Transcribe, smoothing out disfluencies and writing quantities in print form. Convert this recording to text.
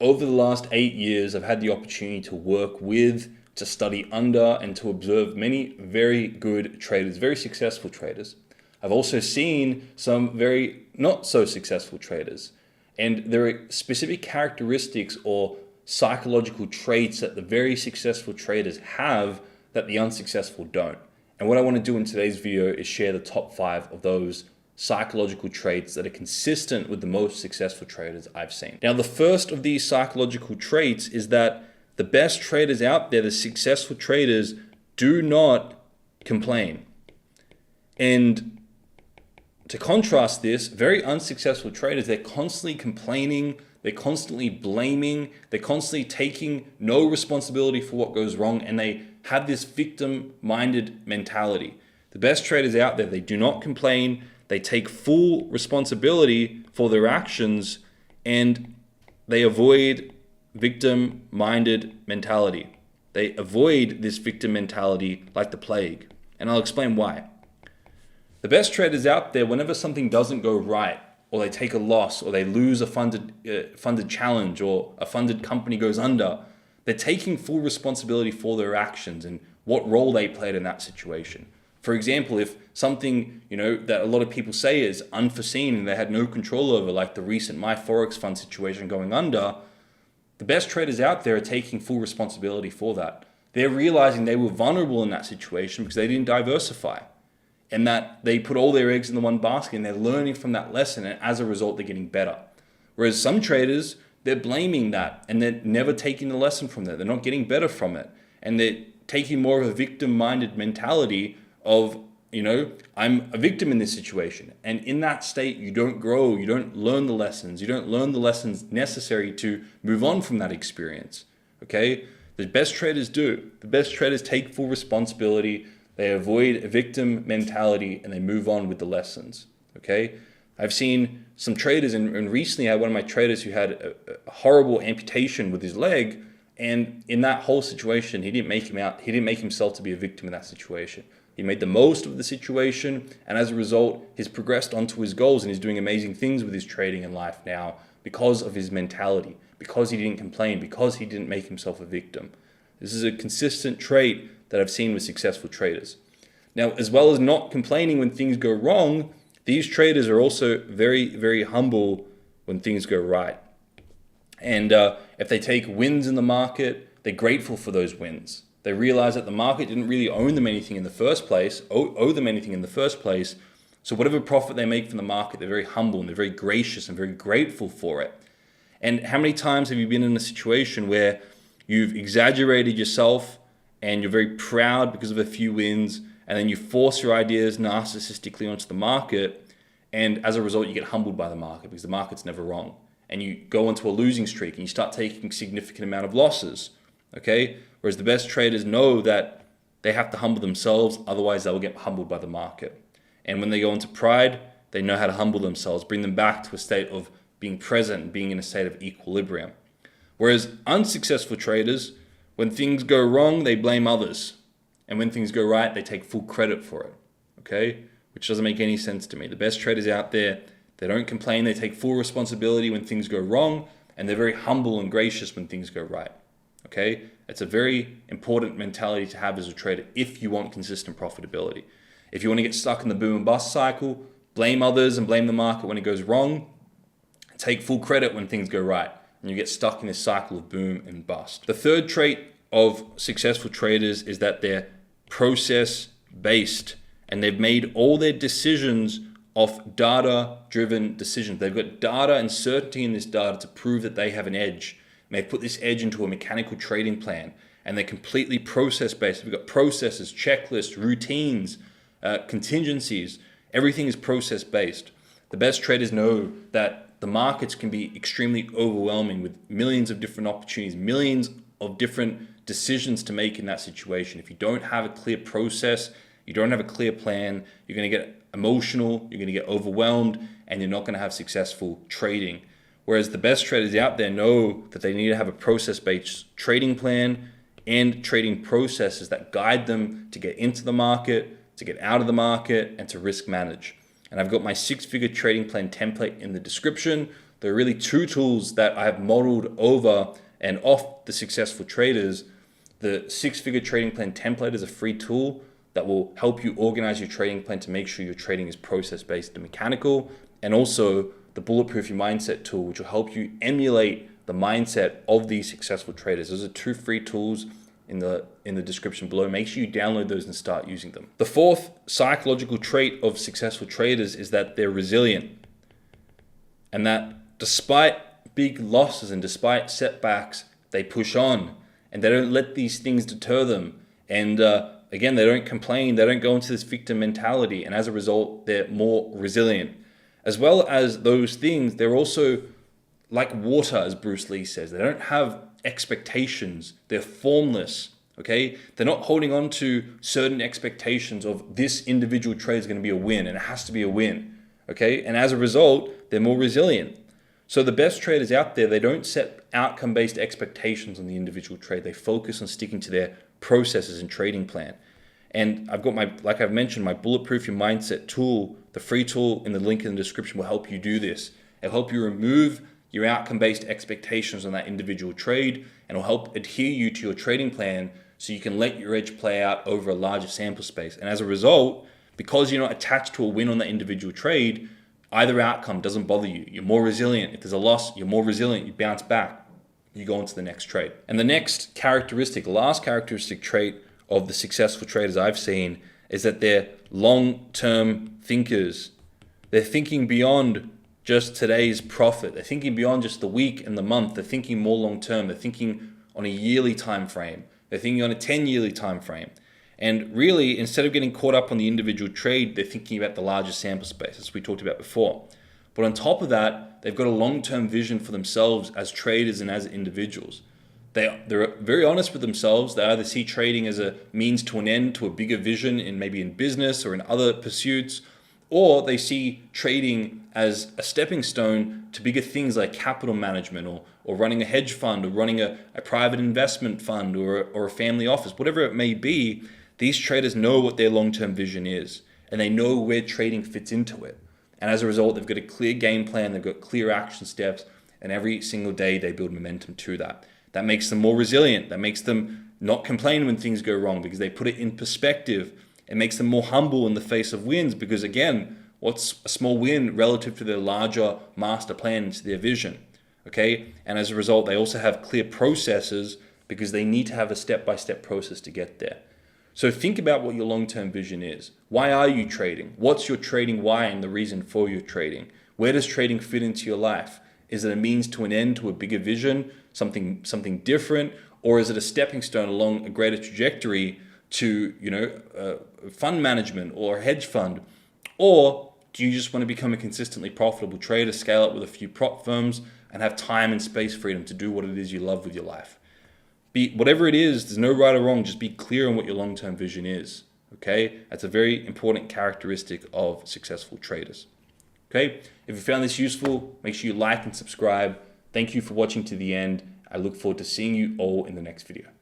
Over the last 8 years, I've had the opportunity to work with, to study under, and to observe many very good traders, very successful traders. I've also seen some very not so successful traders. And there are specific characteristics or psychological traits that the very successful traders have that the unsuccessful don't. And what I want to do in today's video is share the top 5 of those psychological traits that are consistent with the most successful traders I've seen. Now, the first of these psychological traits is that the best traders out there, the successful traders, do not complain. And to contrast this, very unsuccessful traders, they're constantly complaining, they're constantly blaming, they're constantly taking no responsibility for what goes wrong, and they have this victim-minded mentality. The best traders out there, they do not complain, they take full responsibility for their actions, and they avoid victim-minded mentality. They avoid this victim mentality like the plague, and I'll explain why. The best traders out there, whenever something doesn't go right, or they take a loss, or they lose a funded challenge, or a funded company goes under, they're taking full responsibility for their actions and what role they played in that situation. For example, if something that a lot of people say is unforeseen and they had no control over, like the recent My Forex Fund situation going under, the best traders out there are taking full responsibility for that. They're realizing they were vulnerable in that situation because they didn't diversify, and that they put all their eggs in the one basket, and they're learning from that lesson, and as a result, they're getting better. Whereas some traders, they're blaming that, and they're never taking the lesson from that. They're not getting better from it, and they're taking more of a victim-minded mentality of, I'm a victim in this situation. And in that state, you don't grow, you don't learn the lessons, you don't learn the lessons necessary to move on from that experience, okay? The best traders do. The best traders take full responsibility, they avoid a victim mentality, and they move on with the lessons, okay? I've seen some traders, and recently I had one of my traders who had a horrible amputation with his leg, and in that whole situation, he didn't make himself to be a victim in that situation. He made the most of the situation, and as a result, he's progressed onto his goals, and he's doing amazing things with his trading in life now because of his mentality, because he didn't complain, because he didn't make himself a victim. This is a consistent trait that I've seen with successful traders. Now, as well as not complaining when things go wrong, these traders are also very, very humble when things go right. And if they take wins in the market, they're grateful for those wins. They realize that the market didn't really owe them anything in the first place. So whatever profit they make from the market, they're very humble and they're very gracious and very grateful for it. And how many times have you been in a situation where you've exaggerated yourself and you're very proud because of a few wins, and then you force your ideas narcissistically onto the market, and as a result, you get humbled by the market because the market's never wrong. And you go into a losing streak and you start taking significant amount of losses, okay? Whereas the best traders know that they have to humble themselves, otherwise they'll get humbled by the market. And when they go into pride, they know how to humble themselves, bring them back to a state of being present and being in a state of equilibrium. Whereas unsuccessful traders, when things go wrong, they blame others. And when things go right, they take full credit for it, okay? Which doesn't make any sense to me. The best traders out there, they don't complain, they take full responsibility when things go wrong, and they're very humble and gracious when things go right, okay? It's a very important mentality to have as a trader if you want consistent profitability. If you want to get stuck in the boom and bust cycle, blame others and blame the market when it goes wrong, take full credit when things go right, and you get stuck in this cycle of boom and bust. The third trait of successful traders is that they're process-based, and they've made all their decisions off data-driven decisions. They've got data and certainty in this data to prove that they have an edge. And they've put this edge into a mechanical trading plan, and they're completely process-based. We've got processes, checklists, routines, contingencies. Everything is process-based. The best traders know that the markets can be extremely overwhelming with millions of different opportunities, millions of different decisions to make in that situation. If you don't have a clear process, you don't have a clear plan, you're going to get emotional, you're going to get overwhelmed, and you're not going to have successful trading. Whereas the best traders out there know that they need to have a process-based trading plan and trading processes that guide them to get into the market, to get out of the market, and to risk manage. And I've got my 6-figure trading plan template in the description. There are really two tools that I have modeled over and off the successful traders. The 6-figure trading plan template is a free tool that will help you organize your trading plan to make sure your trading is process-based and mechanical. And also the Bulletproof Your Mindset tool, which will help you emulate the mindset of these successful traders. Those are two free tools in the description below. Make sure you download those and start using them. The fourth psychological trait of successful traders is that they're resilient. And that despite big losses and despite setbacks, they push on and they don't let these things deter them. And again, they don't complain. They don't go into this victim mentality. And as a result, they're more resilient. As well as those things, they're also like water, as Bruce Lee says. They don't have expectations. They're formless. Okay? They're not holding on to certain expectations of this individual trade is going to be a win and it has to be a win. Okay? And as a result, they're more resilient. So the best traders out there, they don't set outcome-based expectations on the individual trade. They focus on sticking to their processes and trading plan. And I've got like I've mentioned, my Bulletproof Your Mindset tool, the free tool in the link in the description will help you do this. It'll help you remove your outcome-based expectations on that individual trade, and it'll help adhere you to your trading plan so you can let your edge play out over a larger sample space. And as a result, because you're not attached to a win on that individual trade, either outcome doesn't bother you. You're more resilient. If there's a loss, you're more resilient. You bounce back. You go on to the next trade. And the next characteristic, last characteristic trait of the successful traders I've seen is that they're long-term thinkers. They're thinking beyond just today's profit. They're thinking beyond just the week and the month. They're thinking more long-term. They're thinking on a yearly time frame. They're thinking on a 10-yearly time frame. And really, instead of getting caught up on the individual trade, they're thinking about the larger sample space, as we talked about before. But on top of that, they've got a long-term vision for themselves as traders and as individuals. They're very honest with themselves. They either see trading as a means to an end, to a bigger vision in maybe in business or in other pursuits, or they see trading as a stepping stone to bigger things like capital management or running a hedge fund or running a private investment fund or a family office, whatever it may be. These traders know what their long-term vision is, and they know where trading fits into it. And as a result, they've got a clear game plan, they've got clear action steps, and every single day they build momentum to that. That makes them more resilient. That makes them not complain when things go wrong because they put it in perspective. It makes them more humble in the face of wins because, again, what's a small win relative to their larger master plan, to their vision? Okay? And as a result, they also have clear processes because they need to have a step-by-step process to get there. So think about what your long-term vision is. Why are you trading? What's your trading why and the reason for your trading? Where does trading fit into your life? Is it a means to an end, to a bigger vision, something different? Or is it a stepping stone along a greater trajectory to, fund management or a hedge fund? Or do you just want to become a consistently profitable trader, scale up with a few prop firms, and have time and space freedom to do what it is you love with your life? Whatever it is, there's no right or wrong. Just be clear on what your long-term vision is. Okay? That's a very important characteristic of successful traders. Okay? If you found this useful, make sure you like and subscribe. Thank you for watching to the end. I look forward to seeing you all in the next video.